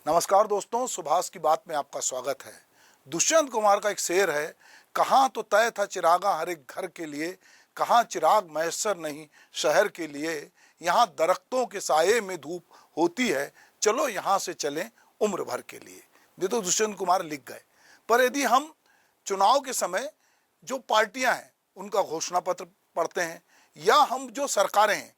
नमस्कार दोस्तों, सुभाष की बात में आपका स्वागत है। दुष्यंत कुमार का एक शेर है, कहाँ तो तय था चिरागा हर एक घर के लिए, कहाँ चिराग मैसर नहीं शहर के लिए, यहाँ दरख्तों के साये में धूप होती है, चलो यहाँ से चलें उम्र भर के लिए। ये तो दुष्यंत कुमार लिख गए। पर यदि हम चुनाव के समय जो पार्टियां हैं उनका घोषणा पत्र पढ़ते हैं या हम जो सरकारें हैं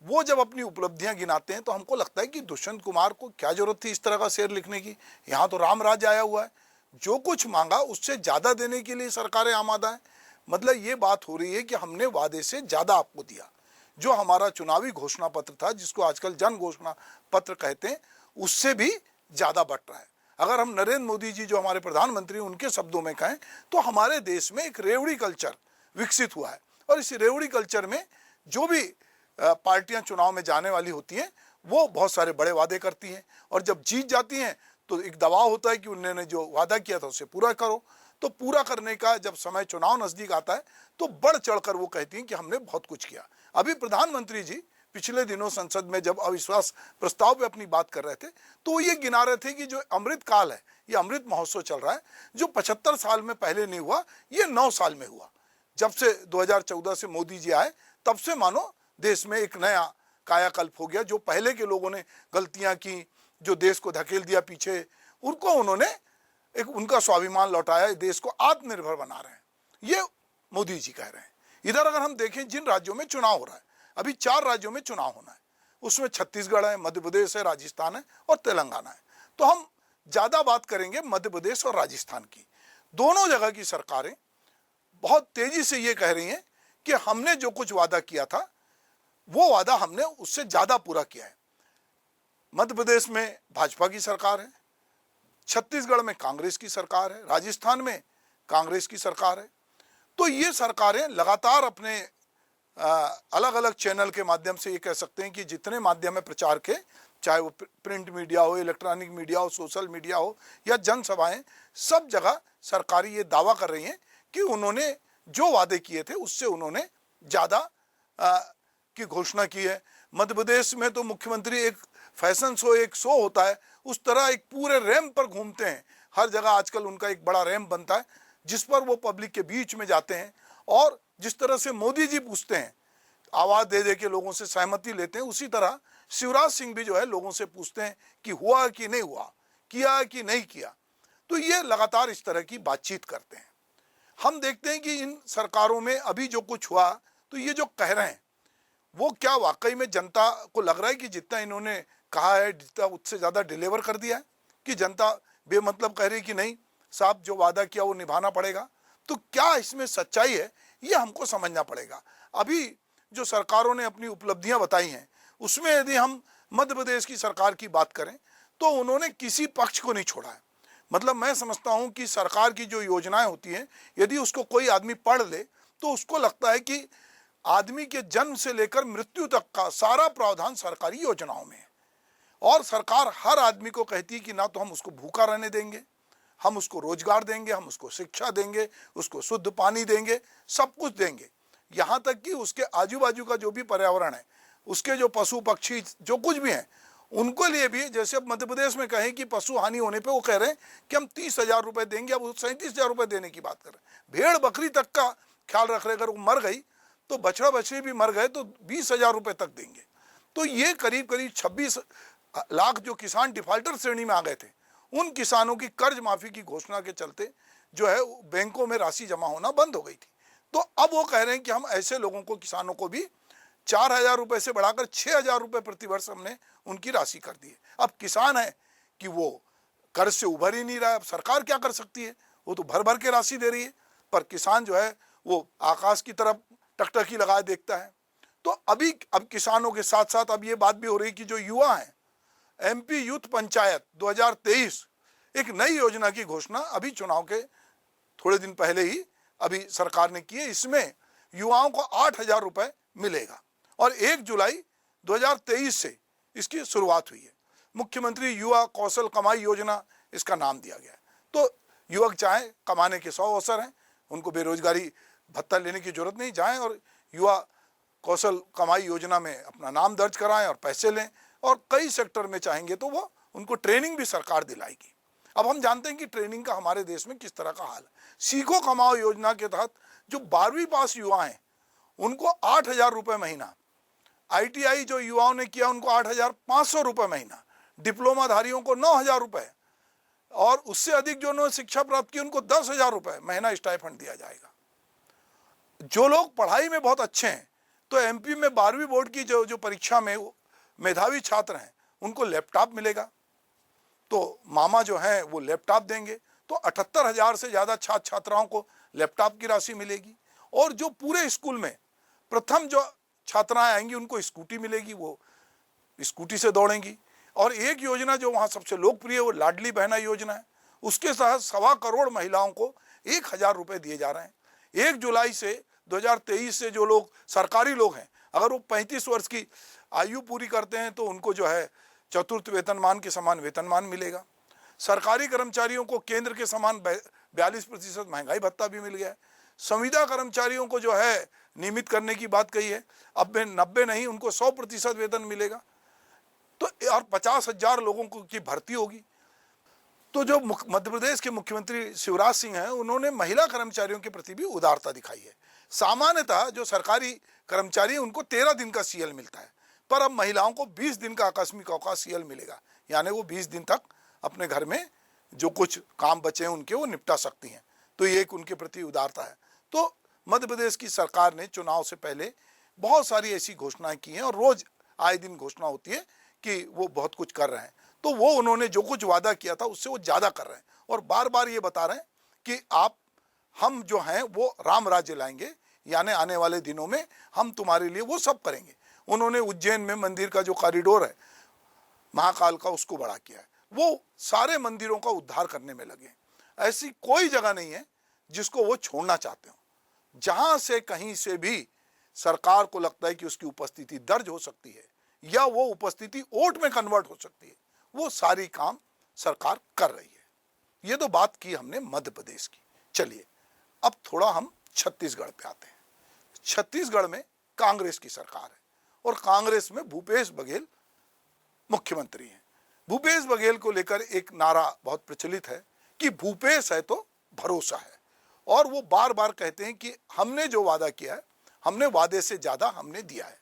वो जब अपनी उपलब्धियां गिनाते हैं तो हमको लगता है कि दुष्यंत कुमार को क्या जरूरत थी इस तरह का शेर लिखने की। यहाँ तो राम राज आया हुआ है, जो कुछ मांगा उससे ज़्यादा देने के लिए सरकारें आमादा हैं। मतलब ये बात हो रही है कि हमने वादे से ज़्यादा आपको दिया। जो हमारा चुनावी घोषणा पत्र था, जिसको आजकल जन घोषणा पत्र कहते हैं, उससे भी ज़्यादा बढ़ रहा है। अगर हम नरेंद्र मोदी जी जो हमारे प्रधानमंत्री उनके शब्दों में कहें तो हमारे देश में एक रेवड़ी कल्चर विकसित हुआ है और इस रेवड़ी कल्चर में जो भी पार्टियां चुनाव में जाने वाली होती हैं वो बहुत सारे बड़े वादे करती हैं और जब जीत जाती हैं तो एक दबाव होता है कि उन्होंने जो वादा किया था उसे पूरा करो। तो पूरा करने का जब समय चुनाव नजदीक आता है तो बढ़ चढ़कर वो कहती हैं कि हमने बहुत कुछ किया। अभी प्रधानमंत्री जी पिछले दिनों संसद में जब अविश्वास प्रस्ताव पे अपनी बात कर रहे थे तो वो ये गिना रहे थे कि जो अमृत काल है, ये अमृत महोत्सव चल रहा है, जो 75 साल में पहले नहीं हुआ ये 9 साल में हुआ। जब से 2014 से मोदी जी आए तब से मानो देश में एक नया कायाकल्प हो गया। जो पहले के लोगों ने गलतियां की, जो देश को धकेल दिया पीछे, उनको उन्होंने एक उनका स्वाभिमान लौटाया, देश को आत्मनिर्भर बना रहे हैं, ये मोदी जी कह रहे हैं। इधर अगर हम देखें जिन राज्यों में चुनाव हो रहा है, अभी 4 राज्यों में चुनाव होना है, उसमें छत्तीसगढ़ है, मध्य प्रदेश है, राजस्थान है और तेलंगाना है। तो हम ज़्यादा बात करेंगे मध्य प्रदेश और राजस्थान की। दोनों जगह की सरकारें बहुत तेजी से ये कह रही हैं कि हमने जो कुछ वादा किया था वो वादा हमने उससे ज़्यादा पूरा किया है। मध्य प्रदेश में भाजपा की सरकार है, छत्तीसगढ़ में कांग्रेस की सरकार है, राजस्थान में कांग्रेस की सरकार है। तो ये सरकारें लगातार अपने अलग अलग चैनल के माध्यम से ये कह सकते हैं कि जितने माध्यम है प्रचार के, चाहे वो प्रिंट मीडिया हो, इलेक्ट्रॉनिक मीडिया हो, सोशल मीडिया हो या जनसभाएं, सब जगह सरकारी ये दावा कर रही हैं कि उन्होंने जो वादे किए थे उससे उन्होंने ज़्यादा की घोषणा की है। मध्य प्रदेश में तो मुख्यमंत्री एक फैशन शो, एक शो होता है उस तरह एक पूरे रैंप पर घूमते हैं। हर जगह आजकल उनका एक बड़ा रैंप बनता है जिस पर वो पब्लिक के बीच में जाते हैं और जिस तरह से मोदी जी पूछते हैं, आवाज़ दे दे के लोगों से सहमति लेते हैं, उसी तरह शिवराज सिंह भी जो है लोगों से पूछते हैं कि हुआ कि नहीं हुआ, किया कि नहीं किया। तो ये लगातार इस तरह की बातचीत करते हैं। हम देखते हैं कि इन सरकारों में अभी जो कुछ हुआ तो ये जो कह रहे हैं वो क्या वाकई में जनता को लग रहा है कि जितना इन्होंने कहा है जितना उससे ज़्यादा डिलीवर कर दिया है, कि जनता बेमतलब कह रही कि नहीं साहब जो वादा किया वो निभाना पड़ेगा। तो क्या इसमें सच्चाई है ये हमको समझना पड़ेगा। अभी जो सरकारों ने अपनी उपलब्धियां बताई हैं उसमें यदि हम मध्य प्रदेश की सरकार की बात करें तो उन्होंने किसी पक्ष को नहीं छोड़ा है। मतलब मैं समझता हूं कि सरकार की जो योजनाएं होती हैं यदि उसको कोई आदमी पढ़ ले तो उसको लगता है कि आदमी के जन्म से लेकर मृत्यु तक का सारा प्रावधान सरकारी योजनाओं में है और सरकार हर आदमी को कहती है कि ना तो हम उसको भूखा रहने देंगे, हम उसको रोजगार देंगे, हम उसको शिक्षा देंगे, उसको शुद्ध पानी देंगे, सब कुछ देंगे। यहाँ तक कि उसके आजू बाजू का जो भी पर्यावरण है, उसके जो पशु पक्षी जो कुछ भी हैं उनको लिए भी, जैसे अब मध्य प्रदेश में कहें कि पशु हानि होने पे वो कह रहे हैं कि हम 30,000 रुपये देंगे, अब वो 37,000 रुपये देने की बात कर रहे हैं। भेड़ बकरी तक का ख्याल रख रहे, अगर वो मर गई तो बछड़ा बछड़ी भी मर गए तो 20,000 रुपये तक देंगे। तो ये करीब करीब 26 लाख जो किसान डिफाल्टर श्रेणी में आ गए थे उन किसानों की कर्ज माफ़ी की घोषणा के चलते जो है बैंकों में राशि जमा होना बंद हो गई थी। तो अब वो कह रहे हैं कि हम ऐसे लोगों को, किसानों को भी 4,000 रुपये से बढ़ाकर 6,000 रुपये प्रतिवर्ष हमने उनकी राशि कर दी है। अब किसान है कि वो कर्ज से उभर ही नहीं रहा है, अब सरकार क्या कर सकती है, वो तो भर भर के राशि दे रही है, पर किसान जो है वो आकाश की तरफ टकटकी लगाए देखता है। तो अब किसानों के साथ साथ अब ये बात भी हो रही कि जो युवा हैं, एमपी यूथ पंचायत 2023 एक नई योजना की घोषणा अभी चुनाव के थोड़े दिन पहले ही अभी सरकार ने की है। इसमें युवाओं को 8,000 रुपये मिलेगा और 1 जुलाई 2023 से इसकी शुरुआत हुई है। मुख्यमंत्री युवा कौशल कमाई योजना इसका नाम दिया गया है। तो युवक चाहे कमाने के 100 अवसर हैं, उनको बेरोजगारी भत्ता लेने की जरूरत नहीं, जाएं और युवा कौशल कमाई योजना में अपना नाम दर्ज कराएं और पैसे लें और कई सेक्टर में चाहेंगे तो वो उनको ट्रेनिंग भी सरकार दिलाएगी। अब हम जानते हैं कि ट्रेनिंग का हमारे देश में किस तरह का हाल है। सीखो कमाओ योजना के तहत जो 12वीं पास युवा हैं उनको 8,000 रुपये महीना, ITI जो युवाओं ने किया उनको 8,500 रुपये महीना, डिप्लोमाधारियों को 9,000 रुपये और उससे अधिक जो उन्होंने शिक्षा प्राप्त की उनको 10,000 रुपये महीना स्टाइपेंड दिया जाएगा। जो लोग पढ़ाई में बहुत अच्छे हैं तो MP में 12वीं बोर्ड की जो परीक्षा में मेधावी छात्र हैं उनको लैपटॉप मिलेगा, तो मामा जो हैं वो लैपटॉप देंगे, तो 78,000 से ज़्यादा छात्र छात्राओं को लैपटॉप की राशि मिलेगी। और जो पूरे स्कूल में प्रथम जो छात्राएं आएंगी उनको स्कूटी मिलेगी, वो स्कूटी से दौड़ेंगी। और एक योजना जो वहाँ सबसे लोकप्रिय है वो लाडली बहना योजना है, उसके तहत 1.25 करोड़ महिलाओं को 1,000 रुपये दिए जा रहे हैं। 1 जुलाई से 2023 से जो लोग सरकारी लोग हैं अगर वो 35 वर्ष की आयु पूरी करते हैं तो उनको जो है चतुर्थ वेतनमान के समान वेतनमान मिलेगा। सरकारी कर्मचारियों को केंद्र के समान 42% महंगाई भत्ता भी मिल गया है। संविदा कर्मचारियों को जो है नियमित करने की बात कही है, अब 90 नहीं उनको 100% वेतन मिलेगा। तो और 50,000 लोगों को की भर्ती होगी। तो जो मध्य प्रदेश के मुख्यमंत्री शिवराज सिंह हैं उन्होंने महिला कर्मचारियों के प्रति भी उदारता दिखाई है। सामान्यतः जो सरकारी कर्मचारी उनको 13 दिन का CL मिलता है, पर अब महिलाओं को 20 दिन का आकस्मिक अवकाश CL मिलेगा, यानी वो 20 दिन तक अपने घर में जो कुछ काम बचे हैं उनके वो निपटा सकती हैं। तो ये एक उनके प्रति उदारता है। तो मध्य प्रदेश की सरकार ने चुनाव से पहले बहुत सारी ऐसी घोषणाएं की हैं और रोज आए दिन घोषणा होती है कि वो बहुत कुछ कर रहे हैं। तो वो उन्होंने जो कुछ वादा किया था उससे वो ज़्यादा कर रहे हैं और बार बार ये बता रहे हैं कि हम जो हैं वो राम राज्य लाएंगे, यानी आने वाले दिनों में हम तुम्हारे लिए वो सब करेंगे। उन्होंने उज्जैन में मंदिर का जो कॉरिडोर है महाकाल का उसको बड़ा किया है, वो सारे मंदिरों का उद्धार करने में लगे। ऐसी कोई जगह नहीं है जिसको वो छोड़ना चाहते हो। जहां से कहीं से भी सरकार को लगता है कि उसकी उपस्थिति दर्ज हो सकती है या वो उपस्थिति वोट में कन्वर्ट हो सकती है, वो सारी काम सरकार कर रही है। ये तो बात की हमने मध्य प्रदेश की। चलिए अब थोड़ा हम छत्तीसगढ़ पे आते हैं। छत्तीसगढ़ में कांग्रेस की सरकार है और कांग्रेस में भूपेश बघेल मुख्यमंत्री हैं। भूपेश बघेल को लेकर एक नारा बहुत प्रचलित है कि भूपेश है तो भरोसा है, और वो बार बार कहते हैं कि हमने जो वादा किया है हमने वादे से ज़्यादा हमने दिया है।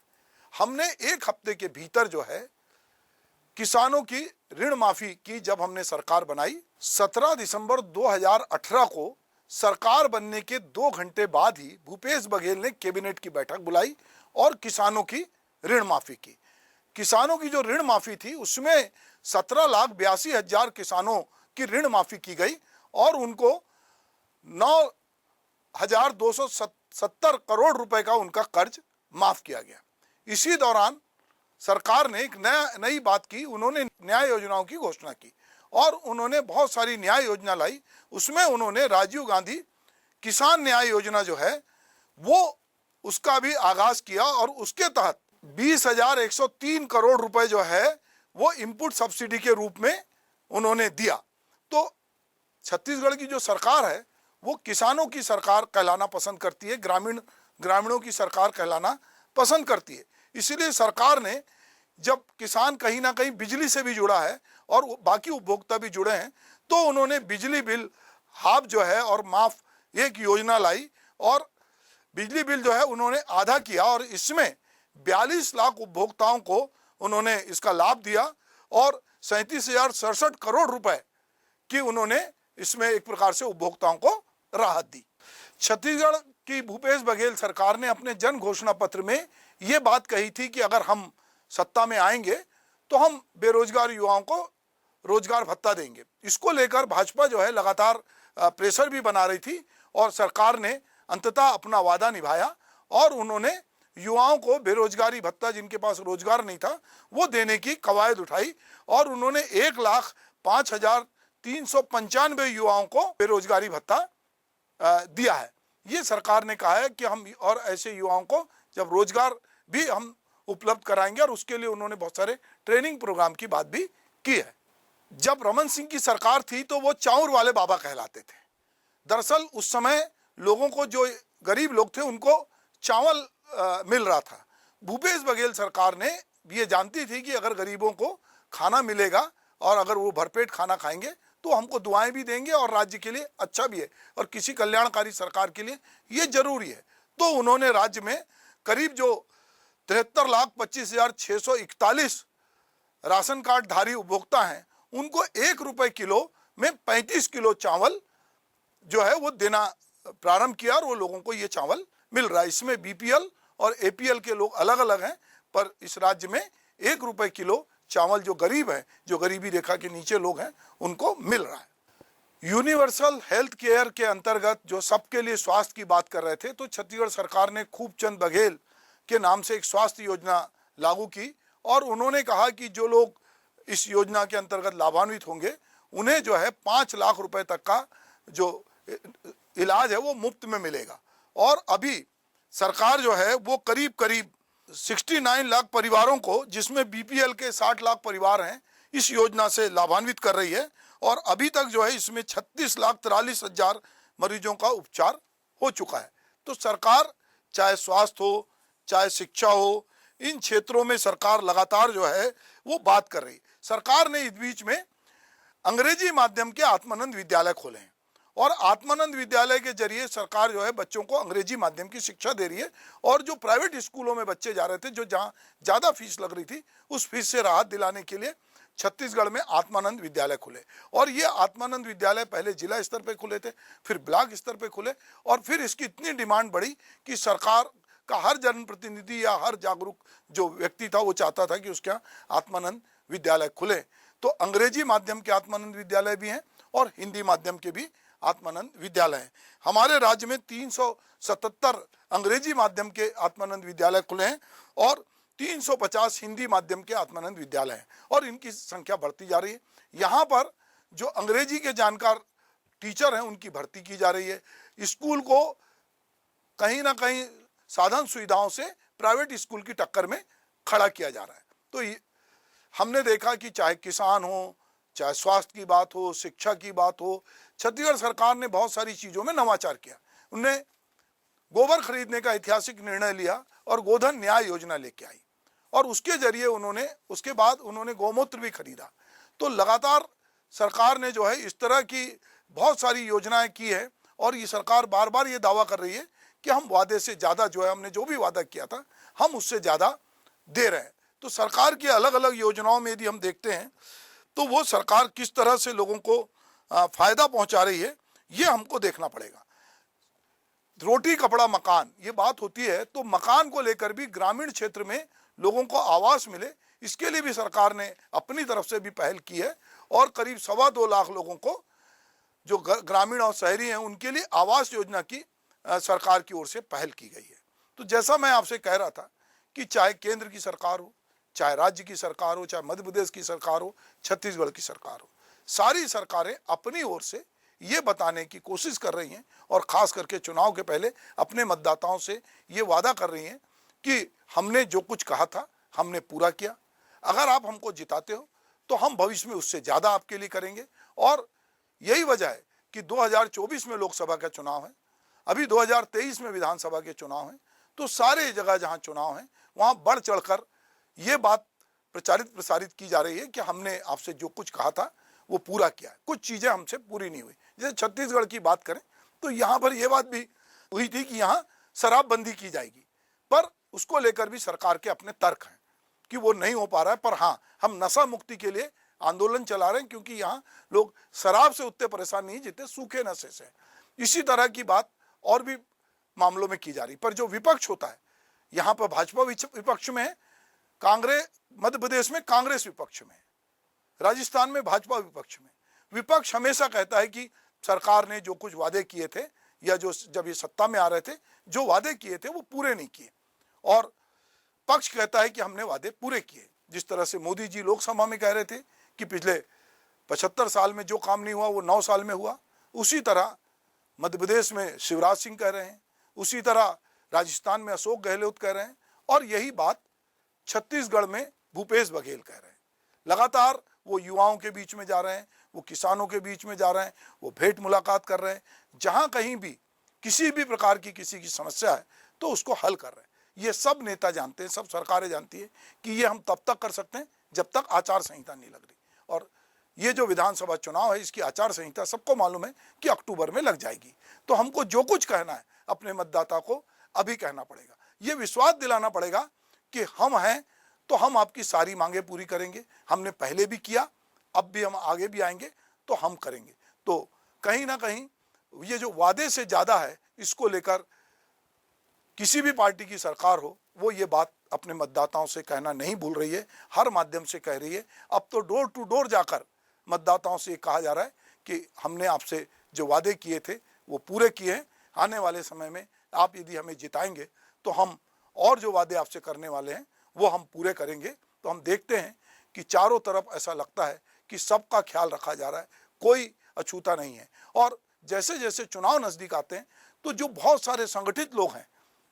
हमने 1 हफ्ते के भीतर जो है किसानों की ऋण माफ़ी की जब हमने सरकार बनाई 17 दिसंबर 2018 को सरकार बनने के 2 घंटे बाद ही भूपेश बघेल ने कैबिनेट की बैठक बुलाई और किसानों की ऋण माफ़ी की। किसानों की जो ऋण माफ़ी थी उसमें 17,82,000 किसानों की ऋण माफ़ी की गई और उनको 9,270 करोड़ रुपए का उनका कर्ज माफ़ किया गया। इसी दौरान सरकार ने एक नई बात की, उन्होंने न्याय योजनाओं की घोषणा की और उन्होंने बहुत सारी न्याय योजना लाई। उसमें उन्होंने राजीव गांधी किसान न्याय योजना जो है वो उसका भी आगाज किया और उसके तहत 20,103 करोड़ रुपए जो है वो इनपुट सब्सिडी के रूप में उन्होंने दिया। तो छत्तीसगढ़ की जो सरकार है वो किसानों की सरकार कहलाना पसंद करती है, ग्रामीणों की सरकार कहलाना पसंद करती है। इसीलिए सरकार ने जब किसान कहीं ना कहीं बिजली से भी जुड़ा है और बाकी उपभोक्ता भी जुड़े हैं तो उन्होंने बिजली बिल हाफ जो है और माफ एक योजना लाई और बिजली बिल जो है उन्होंने आधा किया और इसमें 42 लाख उपभोक्ताओं को उन्होंने इसका लाभ दिया और 37,067 करोड़ रुपए की उन्होंने इसमें एक प्रकार से उपभोक्ताओं को राहत दी। छत्तीसगढ़ की भूपेश बघेल सरकार ने अपने जन घोषणा पत्र में ये बात कही थी कि अगर हम सत्ता में आएंगे तो हम बेरोजगार युवाओं को रोजगार भत्ता देंगे। इसको लेकर भाजपा जो है लगातार प्रेशर भी बना रही थी और सरकार ने अंततः अपना वादा निभाया और उन्होंने युवाओं को बेरोजगारी भत्ता, जिनके पास रोजगार नहीं था, वो देने की कवायद उठाई और उन्होंने 1,05,395 युवाओं को बेरोजगारी भत्ता दिया है। ये सरकार ने कहा है कि हम और ऐसे युवाओं को जब रोजगार भी हम उपलब्ध कराएंगे और उसके लिए उन्होंने बहुत सारे ट्रेनिंग प्रोग्राम की बात भी की है। जब रमन सिंह की सरकार थी तो वो चाउर वाले बाबा कहलाते थे। दरअसल उस समय लोगों को, जो गरीब लोग थे, उनको चावल मिल रहा था। भूपेश बघेल सरकार ने ये जानती थी कि अगर गरीबों को खाना मिलेगा और अगर वो भरपेट खाना खाएंगे तो हमको दुआएं भी देंगे और राज्य के लिए अच्छा भी है और किसी कल्याणकारी सरकार के लिए ये जरूरी है। तो उन्होंने राज्य में करीब जो 73,25,641 राशन कार्ड धारी उपभोक्ता हैं उनको ₹1 किलो में 35 किलो चावल जो है वो देना प्रारंभ किया और वो लोगों को ये चावल मिल रहा है। इसमें बीपीएल और एपीएल के लोग अलग अलग हैं, पर इस राज्य में ₹1 किलो चावल जो गरीब है, जो गरीबी रेखा के नीचे लोग हैं, उनको मिल रहा है। यूनिवर्सल हेल्थ केयर के अंतर्गत जो सबके लिए स्वास्थ्य की बात कर रहे थे, तो छत्तीसगढ़ सरकार ने खूबचंद बघेल के नाम से एक स्वास्थ्य योजना लागू की और उन्होंने कहा कि जो लोग इस योजना के अंतर्गत लाभान्वित होंगे उन्हें जो है 5 लाख रुपए तक का जो इलाज है वो मुफ्त में मिलेगा। और अभी सरकार जो है वो करीब करीब 69 लाख परिवारों को, जिसमें बीपीएल के 60 लाख परिवार हैं, इस योजना से लाभान्वित कर रही है और अभी तक जो है इसमें 36,43,000 मरीजों का उपचार हो चुका है। तो सरकार चाहे स्वास्थ्य हो चाहे शिक्षा हो, इन क्षेत्रों में सरकार लगातार जो है वो बात कर रही है। सरकार ने इस बीच में अंग्रेजी माध्यम के आत्मानंद विद्यालय खोले हैं और आत्मानंद विद्यालय के जरिए सरकार जो है बच्चों को अंग्रेजी माध्यम की शिक्षा दे रही है और जो प्राइवेट स्कूलों में बच्चे जा रहे थे, जो जहाँ ज़्यादा फीस लग रही थी, उस फीस से राहत दिलाने के लिए छत्तीसगढ़ में आत्मानंद विद्यालय खुले। और ये आत्मानंद विद्यालय पहले जिला स्तर पे खुले थे, फिर ब्लॉक स्तर पे खुले और फिर इसकी इतनी डिमांड बढ़ी कि सरकार का हर जनप्रतिनिधि या हर जागरूक जो व्यक्ति था वो चाहता था कि उसके यहाँ आत्मानंद विद्यालय खुले। तो अंग्रेजी माध्यम के आत्मानंद विद्यालय भी हैं और हिंदी माध्यम के भी आत्मानंद विद्यालय हैं। हमारे राज्य में 377 अंग्रेजी माध्यम के आत्मानंद विद्यालय खुले हैं और 350 हिंदी माध्यम के आत्मानंद विद्यालय हैं और इनकी संख्या बढ़ती जा रही है। यहाँ पर जो अंग्रेजी के जानकार टीचर हैं उनकी भर्ती की जा रही है। स्कूल को कहीं ना कहीं साधन सुविधाओं से प्राइवेट स्कूल की टक्कर में खड़ा किया जा रहा है। तो हमने देखा कि चाहे किसान हो, चाहे स्वास्थ्य की बात हो, शिक्षा की बात हो, छत्तीसगढ़ सरकार ने बहुत सारी चीज़ों में नवाचार किया। उन्होंने गोबर खरीदने का ऐतिहासिक निर्णय लिया और गोधन न्याय योजना लेके आई और उसके जरिए उसके बाद उन्होंने गौमूत्र भी खरीदा। तो लगातार सरकार ने जो है इस तरह की बहुत सारी योजनाएं की है और ये सरकार बार बार ये दावा कर रही है कि हम वादे से ज़्यादा जो है, हमने जो भी वादा किया था हम उससे ज़्यादा दे रहे हैं। तो सरकार की अलग अलग योजनाओं में यदि हम देखते हैं तो वो सरकार किस तरह से लोगों को फायदा पहुंचा रही है, ये हमको देखना पड़ेगा। रोटी कपड़ा मकान ये बात होती है, तो मकान को लेकर भी ग्रामीण क्षेत्र में लोगों को आवास मिले, इसके लिए भी सरकार ने अपनी तरफ से भी पहल की है और करीब 2.25 लाख लोगों को जो ग्रामीण और शहरी हैं उनके लिए आवास योजना की सरकार की ओर से पहल की गई है। तो जैसा मैं आपसे कह रहा था कि चाहे केंद्र की सरकार हो, चाहे राज्य की सरकार हो, चाहे मध्य प्रदेश की सरकार हो, छत्तीसगढ़ की सरकार हो, सारी सरकारें अपनी ओर से ये बताने की कोशिश कर रही हैं और ख़ास करके चुनाव के पहले अपने मतदाताओं से ये वादा कर रही हैं कि हमने जो कुछ कहा था हमने पूरा किया। अगर आप हमको जिताते हो तो हम भविष्य में उससे ज़्यादा आपके लिए करेंगे। और यही वजह है कि 2024 में लोकसभा का चुनाव है, अभी 2023 में विधानसभा के चुनाव हैं, तो सारे जगह जहाँ चुनाव हैं वहाँ बढ़ चढ़कर ये बात प्रचारित प्रसारित की जा रही है कि हमने आपसे जो कुछ कहा था वो पूरा किया है। कुछ चीज़ें हमसे पूरी नहीं हुई। जैसे छत्तीसगढ़ की बात करें तो यहाँ पर ये बात भी हुई थी कि यहाँ शराबबंदी की जाएगी, पर उसको लेकर भी सरकार के अपने तर्क हैं कि वो नहीं हो पा रहा है। पर हाँ, हम नशा मुक्ति के लिए आंदोलन चला रहे हैं क्योंकि यहाँ लोग शराब से उतने परेशान नहीं जितने सूखे नशे से। इसी तरह की बात और भी मामलों में की जा रही। पर जो विपक्ष होता है, यहाँ पर भाजपा विपक्ष में है, कांग्रेस मध्य प्रदेश में कांग्रेस विपक्ष में है, राजस्थान में भाजपा विपक्ष में। विपक्ष हमेशा कहता है कि सरकार ने जो कुछ वादे किए थे या जो जब ये सत्ता में आ रहे थे जो वादे किए थे वो पूरे नहीं किए, और पक्ष कहता है कि हमने वादे पूरे किए। जिस तरह से मोदी जी लोकसभा में कह रहे थे कि पिछले 75 साल में जो काम नहीं हुआ वो 9 साल में हुआ, उसी तरह मध्य प्रदेश में शिवराज सिंह कह रहे हैं, उसी तरह राजस्थान में अशोक गहलोत कह रहे हैं, और यही बात छत्तीसगढ़ में भूपेश बघेल कह रहे हैं। लगातार वो युवाओं के बीच में जा रहे हैं, वो किसानों के बीच में जा रहे हैं, वो भेंट मुलाकात कर रहे हैं, जहाँ कहीं भी किसी भी प्रकार की किसी की समस्या है तो उसको हल कर रहे हैं। ये सब नेता जानते हैं, सब सरकारें जानती है कि ये हम तब तक कर सकते हैं जब तक आचार संहिता नहीं लग रही। और ये जो विधानसभा चुनाव है इसकी आचार संहिता सबको मालूम है कि अक्टूबर में लग जाएगी। तो हमको जो कुछ कहना है अपने मतदाता को अभी कहना पड़ेगा, ये विश्वास दिलाना पड़ेगा कि हम हैं तो हम आपकी सारी मांगे पूरी करेंगे। हमने पहले भी किया, अब भी हम आगे भी आएंगे तो हम करेंगे। तो कहीं ना कहीं ये जो वादे से ज़्यादा है, इसको लेकर किसी भी पार्टी की सरकार हो वो ये बात अपने मतदाताओं से कहना नहीं भूल रही है, हर माध्यम से कह रही है। अब तो डोर टू डोर जाकर मतदाताओं से कहा जा रहा है कि हमने आपसे जो वादे किए थे वो पूरे किए हैं, आने वाले समय में आप यदि हमें जिताएंगे तो हम और जो वादे आपसे करने वाले हैं वो हम पूरे करेंगे। तो हम देखते हैं कि चारों तरफ ऐसा लगता है कि सबका ख्याल रखा जा रहा है, कोई अछूता नहीं है। और जैसे जैसे चुनाव नज़दीक आते हैं तो जो बहुत सारे संगठित लोग हैं,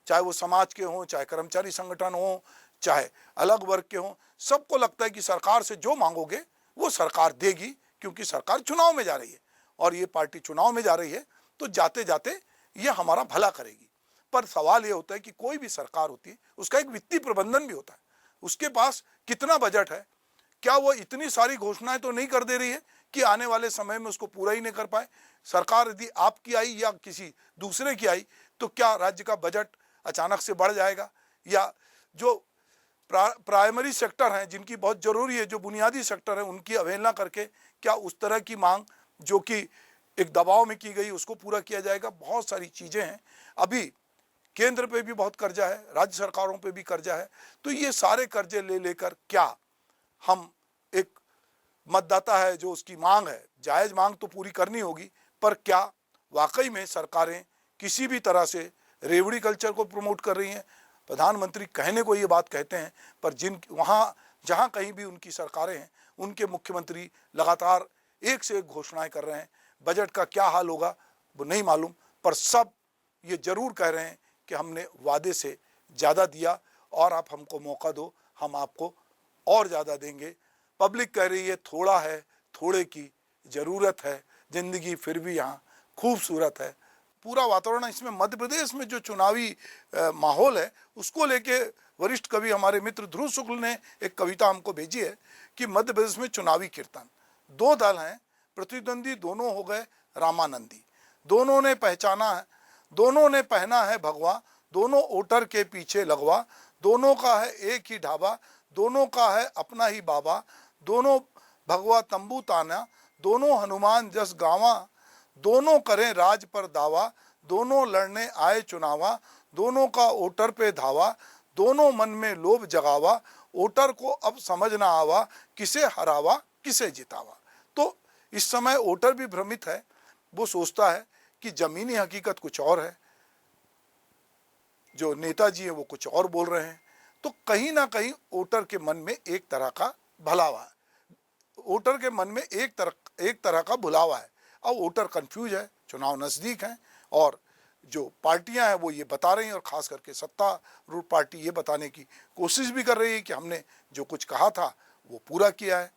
चाहे वो समाज के हों, चाहे कर्मचारी संगठन हों, चाहे अलग वर्ग के हों, सबको लगता है कि सरकार से जो मांगोगे वो सरकार देगी, क्योंकि सरकार चुनाव में जा रही है और ये पार्टी चुनाव में जा रही है तो जाते जाते ये हमारा भला करेगी। पर सवाल ये होता है कि कोई भी सरकार होती है उसका एक वित्तीय प्रबंधन भी होता है, उसके पास कितना बजट है, क्या वो इतनी सारी घोषणाएं तो नहीं कर दे रही है कि आने वाले समय में उसको पूरा ही नहीं कर पाए। सरकार यदि आपकी आई या किसी दूसरे की आई तो क्या राज्य का बजट अचानक से बढ़ जाएगा, या जो प्राइमरी सेक्टर हैं जिनकी बहुत ज़रूरी है, जो बुनियादी सेक्टर है, उनकी अवहेलना करके क्या उस तरह की मांग जो कि एक दबाव में की गई उसको पूरा किया जाएगा। बहुत सारी चीज़ें हैं, अभी केंद्र पे भी बहुत कर्जा है, राज्य सरकारों पे भी कर्जा है। तो ये सारे कर्जे ले लेकर क्या हम, एक मतदाता है जो उसकी मांग है, जायज़ मांग तो पूरी करनी होगी, पर क्या वाकई में सरकारें किसी भी तरह से रेवड़ी कल्चर को प्रमोट कर रही हैं? प्रधानमंत्री कहने को ये बात कहते हैं, पर वहाँ जहाँ कहीं भी उनकी सरकारें हैं उनके मुख्यमंत्री लगातार एक से एक घोषणाएं कर रहे हैं। बजट का क्या हाल होगा वो नहीं मालूम, पर सब ये जरूर कह रहे हैं कि हमने वादे से ज़्यादा दिया और आप हमको मौका दो, हम आपको और ज़्यादा देंगे। पब्लिक कह रही है थोड़ा है, थोड़े की ज़रूरत है, ज़िंदगी फिर भी यहाँ खूबसूरत है। पूरा वातावरण इसमें मध्य प्रदेश में जो चुनावी माहौल है उसको लेके वरिष्ठ कवि हमारे मित्र ध्रुव शुक्ल ने एक कविता हमको भेजी है कि मध्य प्रदेश में चुनावी कीर्तन, दो दल हैं प्रतिद्वंदी, दोनों हो गए रामानंदी, दोनों ने पहचाना है, दोनों ने पहना है भगवा, दोनों वोटर के पीछे लगवा, दोनों का है एक ही ढाबा, दोनों का है अपना ही बाबा, दोनों भगवा तंबू ताना, दोनों हनुमान जस गावा, दोनों करें राज पर दावा, दोनों लड़ने आए चुनावा, दोनों का वोटर पे धावा, दोनों मन में लोभ जगावा, वोटर को अब समझ ना आवा, किसे हरावा किसे जितावा। तो इस समय वोटर भी भ्रमित है, वो सोचता है कि जमीनी हकीकत कुछ और है, जो नेताजी हैं वो कुछ और बोल रहे हैं। तो कहीं ना कहीं वोटर के मन में एक तरह का भलावा है, वोटर के मन में एक तरह का भुलावा है। अब वोटर कंफ्यूज है, चुनाव नज़दीक हैं और जो पार्टियां हैं वो ये बता रही हैं, और ख़ास करके सत्तारूढ़ पार्टी ये बताने की कोशिश भी कर रही है कि हमने जो कुछ कहा था वो पूरा किया है।